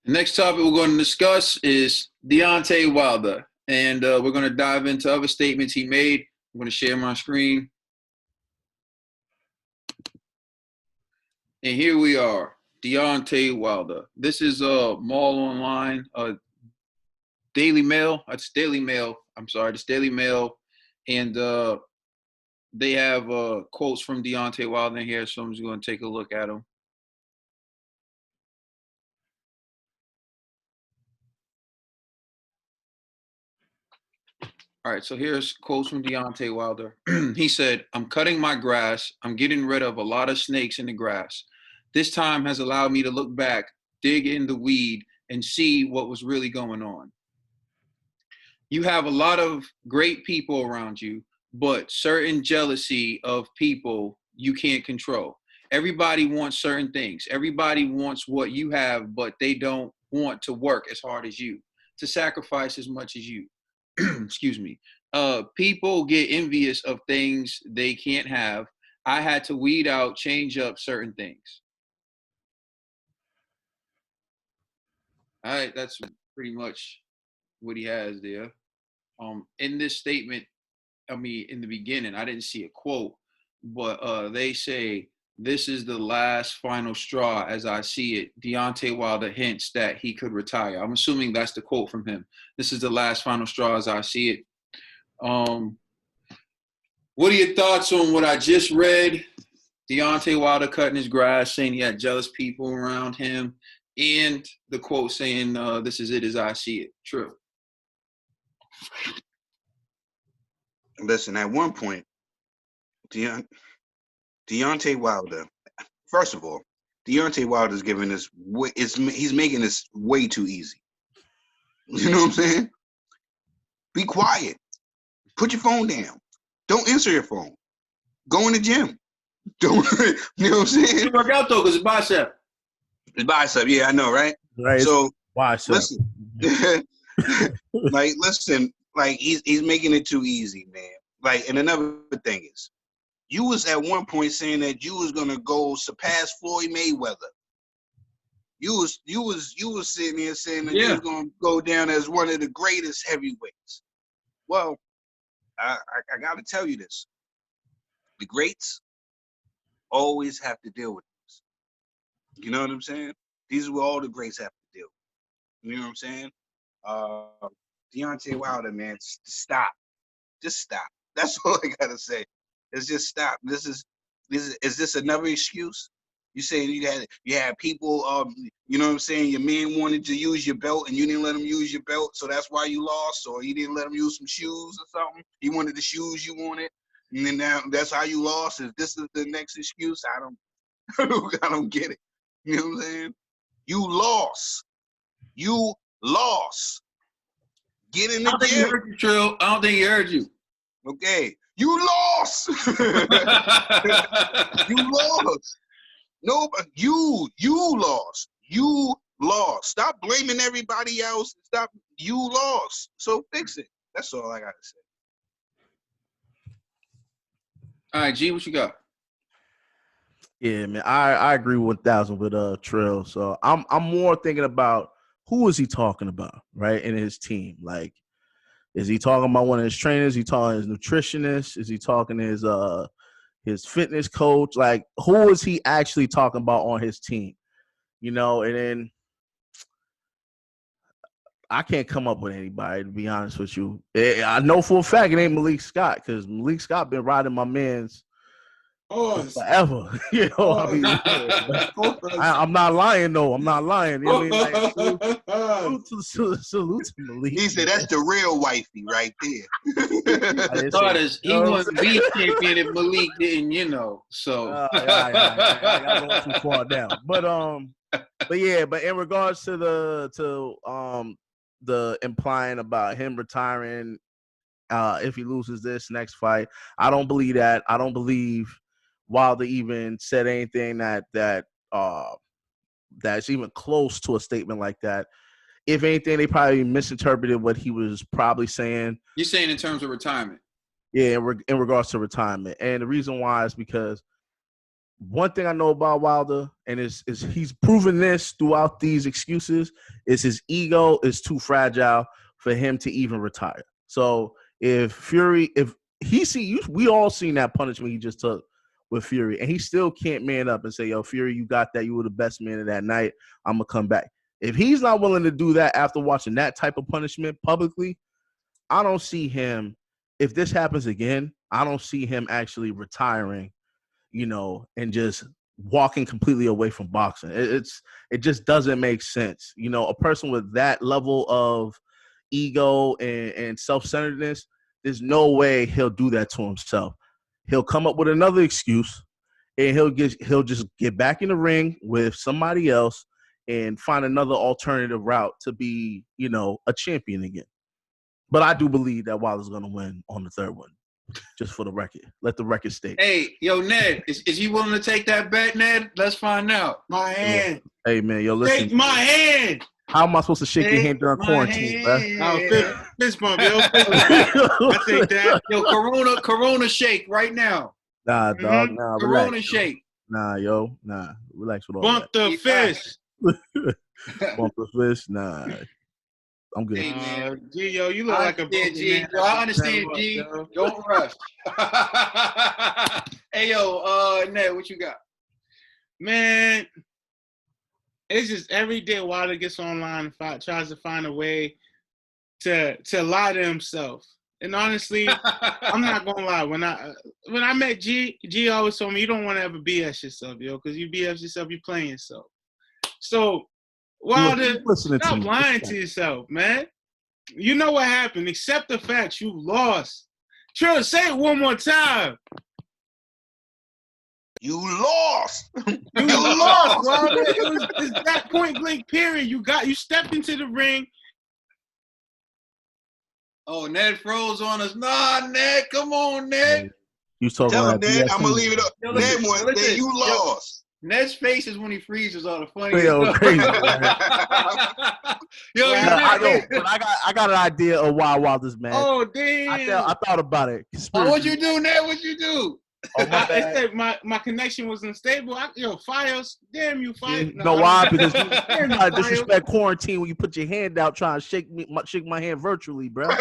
The next topic we're going to discuss is Deontay Wilder, and we're going to dive into other statements he made. I'm going to share my screen, and here we are, Deontay Wilder. This is Mall Online, Daily Mail. It's Daily Mail. I'm sorry, it's Daily Mail, and they have quotes from Deontay Wilder in here, so I'm just going to take a look at them. All right, so here's quotes from Deontay Wilder. He said, "I'm cutting my grass. I'm getting rid of a lot of snakes in the grass. This time has allowed me to look back, dig in the weed, and see what was really going on. You have a lot of great people around you, but certain jealousy of people you can't control. Everybody wants certain things. Everybody wants what you have, but they don't want to work as hard as you, to sacrifice as much as you. Excuse me. People get envious of things they can't have. I had to weed out, change up certain things." All right, that's pretty much what he has there. In this statement, I mean, in the beginning, I didn't see a quote, but they say, "This is the last final straw as I see it. Deontay Wilder hints that he could retire." I'm assuming that's the quote from him. "This is the last final straw as I see it." Um, what are your thoughts on what I just read? Deontay Wilder cutting his grass, saying he had jealous people around him, and the quote saying, "This is it as I see it." True. Listen, at one point, Deontay Wilder, first of all, Deontay Wilder's giving this he's making this way too easy. You know what I'm saying? Be quiet. Put your phone down. Don't answer your phone. Go in the gym. Don't you know what I'm saying? He work out though, because it's bicep. It's bicep, yeah, I know, right? Right. So Bicep. listen, listen, he's making it too easy, man. Like, and another thing is, you was at one point saying that you was gonna go surpass Floyd Mayweather. You was sitting here saying that you was gonna go down as one of the greatest heavyweights. Well, I gotta tell you this. The greats always have to deal with this. You know what I'm saying? These are what all the greats have to deal with. You know what I'm saying? Deontay Wilder, man, stop. Just stop. That's all I gotta say. It's just stop. Is this another excuse? You saying you had people, you know what I'm saying? Your man wanted to use your belt and you didn't let him use your belt, so that's why you lost, or you didn't let him use some shoes or something. He wanted the shoes you wanted, and then now that's how you lost. Is this the next excuse? I don't get it. You know what I'm saying? You lost. You lost. Get in the I don't think he gym. heard you, Trill. I don't think he heard you. Okay. You lost. You lost. No, you lost. You lost. Stop blaming everybody else. Stop. You lost. So fix it. That's all I gotta say. All right, G, what you got? Yeah, man, I agree 1,000 with Trill. So I'm more thinking about who is he talking about, right? In his team, like, is he talking about one of his trainers? Is he talking his nutritionist? Is he talking his fitness coach? Like, who is he actually talking about on his team? You know, and then I can't come up with anybody, to be honest with you. I know for a fact it ain't Malik Scott, because Malik Scott been riding my man's forever. You know, I mean, I'm not lying, though. I'm not lying. You know what I mean? Like, salute to Malik. He said that's the real wifey right there. He wasn't beat champion if Malik didn't, you know. So I got a little too far down. But yeah, but in regards to the implying about him retiring if he loses this next fight, I don't believe that. I don't believe Wilder even said anything that's even close to a statement like that. If anything, they probably misinterpreted what he was probably saying. You're saying in terms of retirement? Yeah, in regards to retirement. And the reason why is because one thing I know about Wilder, and is he's proven this throughout these excuses, is his ego is too fragile for him to even retire. So if we all seen that punishment he just took with Fury, and he still can't man up and say, yo, Fury, you got that. You were the best man of that night. I'm going to come back. If he's not willing to do that after watching that type of punishment publicly, I don't see him, if this happens again, I don't see him actually retiring, and just walking completely away from boxing. It just doesn't make sense. A person with that level of ego and self-centeredness, there's no way he'll do that to himself. He'll come up with another excuse, and he'll just get back in the ring with somebody else and find another alternative route to be, a champion again. But I do believe that Wilder's going to win on the third one, just for the record. Let the record state. Hey, yo, Ned, is he willing to take that bet, Ned? Let's find out. My hand. Hey, man, yo, listen. Take my hand. How am I supposed to shake your hand during quarantine, bro? Oh, fist bump, yo. I take that. Yo, Corona shake right now. Nah, dog. Nah, Corona relax, shake. Nah, yo. Nah, relax with all Bump that. the fist. Bump the fist? Nah. I'm good. G, yo, you look like a G. Yo, I understand, G. Don't rush. Hey, yo, Ned, what you got? Man, it's just every day Wilder gets online and tries to find a way to lie to himself. And honestly, I'm not gonna lie. When I met G always told me you don't want to ever BS yourself, yo, because you BS yourself, you playing yourself. So Wilder, stop lying to yourself, man. You know what happened. Accept the facts. You lost. Trill, say it one more time. You lost. You lost, Wilder. It's that point blank period. You stepped into the ring. Oh, Ned froze on us. Nah, Ned, come on, Ned. You talking Tell him, about Ned, I'm gonna leave it up. Ned, you lost. Ned's face is when he freezes all the funny stuff. Crazy, I got an idea of why Wilder's mad. Oh, damn. I thought about it. Oh, what'd you do, Ned? What'd you do? Oh, my connection was unstable. Files. Damn you, Files. You know why? Because you disrespect quarantine when you put your hand out trying to shake my hand virtually, bro. Put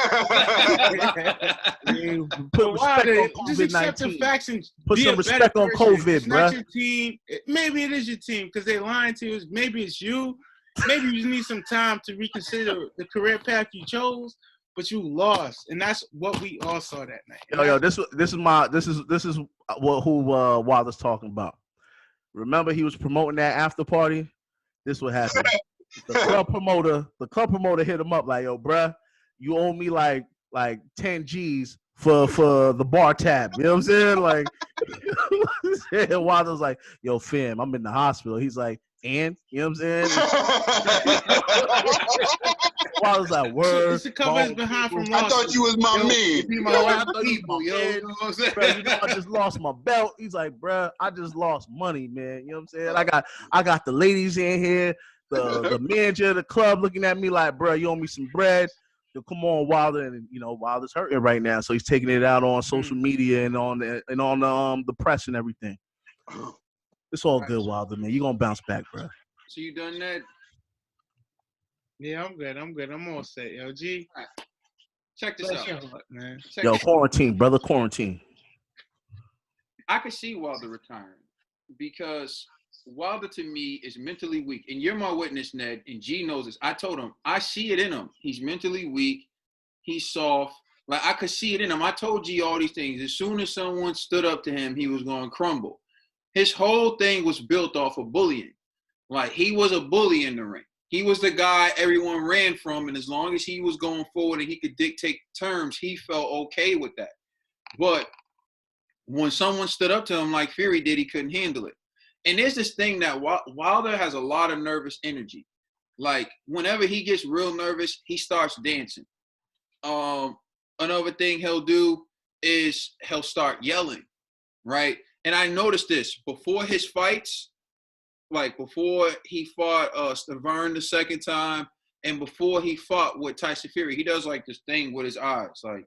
respect on COVID-19. Put some respect on COVID, bro. Not your team. Maybe it is your team because they're lying to you. Maybe it's you. Maybe you need some time to reconsider the career path you chose. But you lost, and that's what we all saw that night. Yo, this is who Wilder's talking about. Remember, he was promoting that after party. This what happened. The club promoter hit him up like, yo, bruh, you owe me like 10 G's for the bar tab. You know what I'm saying? Like, Wilder's like, yo, fam, I'm in the hospital. He's like, and you know what I'm saying? Wilder's like, word. I thought you was my man. I just lost my belt. He's like, bruh, I just lost money, man. You know what I'm saying? I got the ladies in here, the manager of the club looking at me like, bruh, you owe me some bread. Yo, come on, Wilder, and Wilder's hurting right now, so he's taking it out on social media and on the press and everything. It's all good, Wilder, man. You gonna bounce back, bro. So you done that? Yeah, I'm good. I'm all set, yo. G. Right. Check this out, man. Quarantine, brother, quarantine. I could see Wilder retiring because Wilder to me is mentally weak, and you're my witness, Ned. And G knows this. I told him I see it in him. He's mentally weak. He's soft. Like I could see it in him. I told G all these things. As soon as someone stood up to him, he was going to crumble. His whole thing was built off of bullying. Like, he was a bully in the ring. He was the guy everyone ran from, and as long as he was going forward and he could dictate terms, he felt okay with that. But when someone stood up to him like Fury did, he couldn't handle it. And there's this thing that Wilder has a lot of nervous energy. Like, whenever he gets real nervous, he starts dancing. Another thing he'll do is he'll start yelling, right? And I noticed this before his fights, like before he fought Stavern the second time and before he fought with Tyson Fury, he does like this thing with his eyes. Like,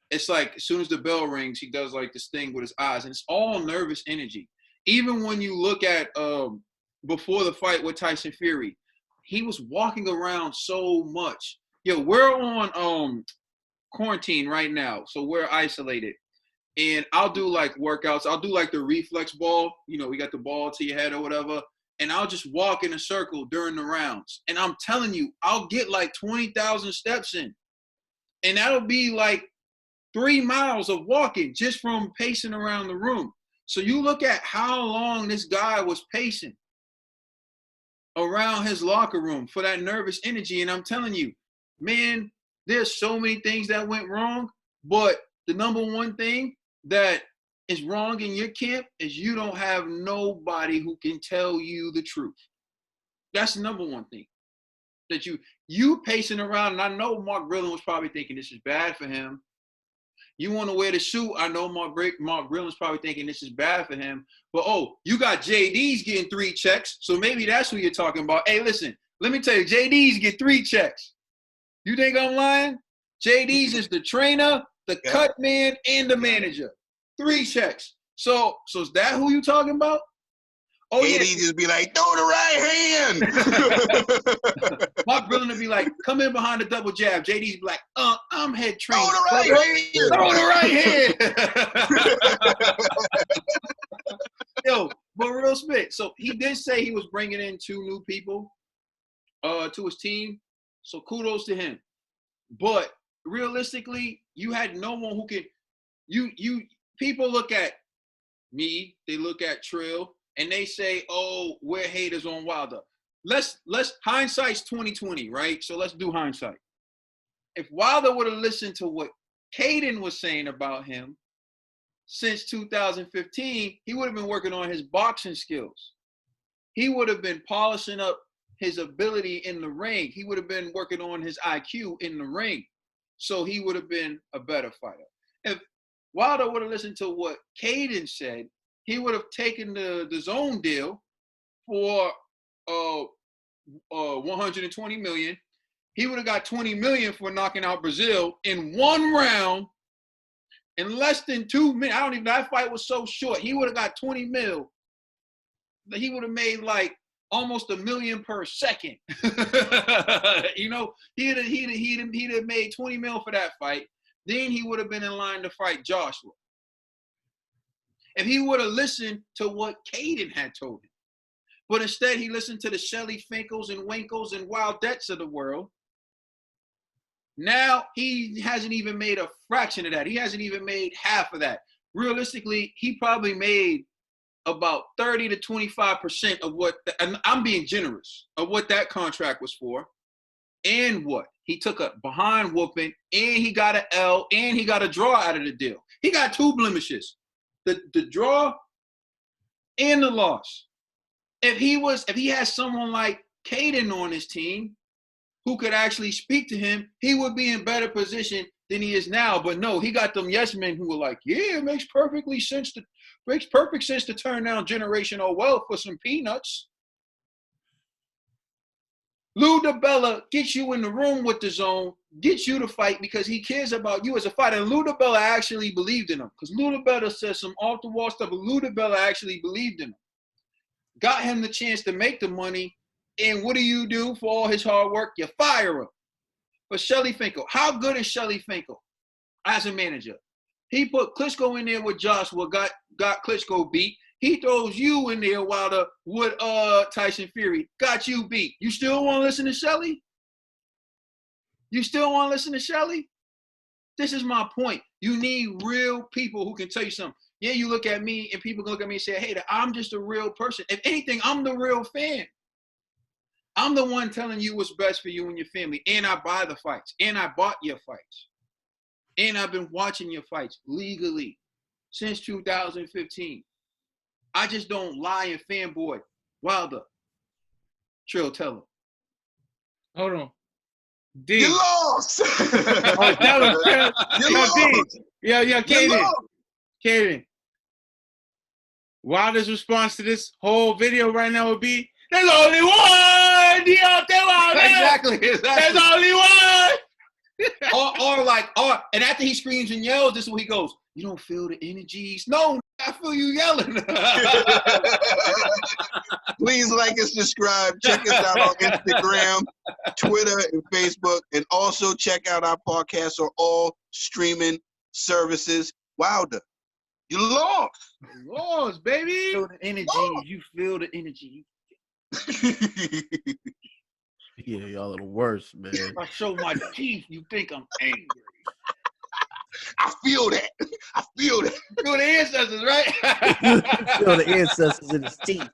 it's like as soon as the bell rings, he does like this thing with his eyes. And it's all nervous energy. even when you look at before the fight with Tyson Fury, he was walking around so much. Yo, we're on quarantine right now, so we're isolated. And I'll do like workouts. I'll do like the reflex ball. You know, we got the ball to your head or whatever. And I'll just walk in a circle during the rounds. And I'm telling you, I'll get like 20,000 steps in. And that'll be like 3 miles of walking just from pacing around the room. So you look at how long this guy was pacing around his locker room for that nervous energy. And I'm telling you, man, there's so many things that went wrong. But the number one thing that is wrong in your camp is you don't have nobody who can tell you the truth. That's the number one thing. That you pacing around, and I know Mark Grillen was probably thinking this is bad for him. You want to wear the suit, I know Mark Grillen's probably thinking this is bad for him. But, you got JD's getting 3 checks, so maybe that's who you're talking about. Hey, listen, let me tell you, JD's get 3 checks. You think I'm lying? JD's is the trainer, the cut man, and the manager. 3 checks. So is that who you talking about? Oh, KD just be like, throw the right hand. Mark Grillen would be like, come in behind the double jab. JD's be like, I'm head trained. Throw the right hand. Throw the right hand. Yo, but real spit. So he did say he was bringing in 2 new people to his team. So kudos to him. But realistically, you had no one who could people look at me, they look at Trill, and they say, oh, we're haters on Wilder. Let's hindsight's 2020, right? So let's do hindsight. If Wilder would have listened to what Caden was saying about him since 2015, he would have been working on his boxing skills. He would have been polishing up his ability in the ring. He would have been working on his IQ in the ring. So he would have been a better fighter. If Wilder would have listened to what Caden said, he would have taken the zone deal for $120 million. He would have got $20 million for knocking out Brazil in 1 round in less than 2 minutes. I don't even know, that fight was so short. He would have got 20 mil. He would have made like almost $1 million per second. You know, he'd have made 20 mil for that fight. Then he would have been in line to fight Joshua. If he would have listened to what Caden had told him. But instead, he listened to the Shelly Finkles and Winkles and Wildettes of the world. Now, he hasn't even made a fraction of that. He hasn't even made half of that. Realistically, he probably made about 30 to 25% of what, and I'm being generous, of what that contract was for. And what? He took a behind whooping, and he got an L, and he got a draw out of the deal. He got 2 blemishes. The draw and the loss. If he had someone like Caden on his team who could actually speak to him, he would be in better position than he is now. But no, he got them yes men who were like, yeah, it makes perfect sense to turn down generational wealth for some peanuts. Lou DiBella gets you in the room with the zone, gets you to fight because he cares about you as a fighter. And Lou DiBella actually believed in him because Lou DiBella said some off-the-wall stuff, but Lou DiBella actually believed in him. Got him the chance to make the money, and what do you do for all his hard work? You fire him. But Shelly Finkel, how good is Shelly Finkel as a manager? He put Klitschko in there with Joshua, got Klitschko beat. He throws you in there, Wilder, with Tyson Fury. Got you beat. You still want to listen to Shelly? You still want to listen to Shelly? This is my point. You need real people who can tell you something. Yeah, you look at me, and people can look at me and say, hey, I'm just a real person. If anything, I'm the real fan. I'm the one telling you what's best for you and your family. And I buy the fights. And I bought your fights. And I've been watching your fights legally since 2015. I just don't lie and fanboy. Wilder. Trill, tell him. Hold on. D. You lost. Oh, tell him. Yo, Kaden. Wilder's response to this whole video right now would be, there's only one Deontay Wilder. Exactly. There's only one. or and after he screams and yells, this is what he goes, you don't feel the energies? No, I feel you yelling. Please like and subscribe. Check us out on Instagram, Twitter, and Facebook. And also check out our podcast on all streaming services. Wilder, you lost. Lost, baby. Feel the energy. Lost. You feel the energy. Yeah, y'all are the worst, man. If I show my teeth, you think I'm angry. I feel that. I feel that. Feel the ancestors, right? You feel the ancestors in his teeth.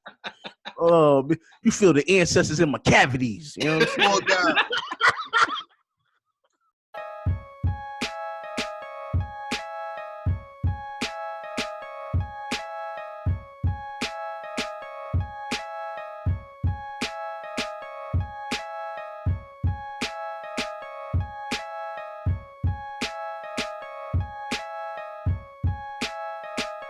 Oh, you feel the ancestors in my cavities. You know what I'm saying? Oh, God.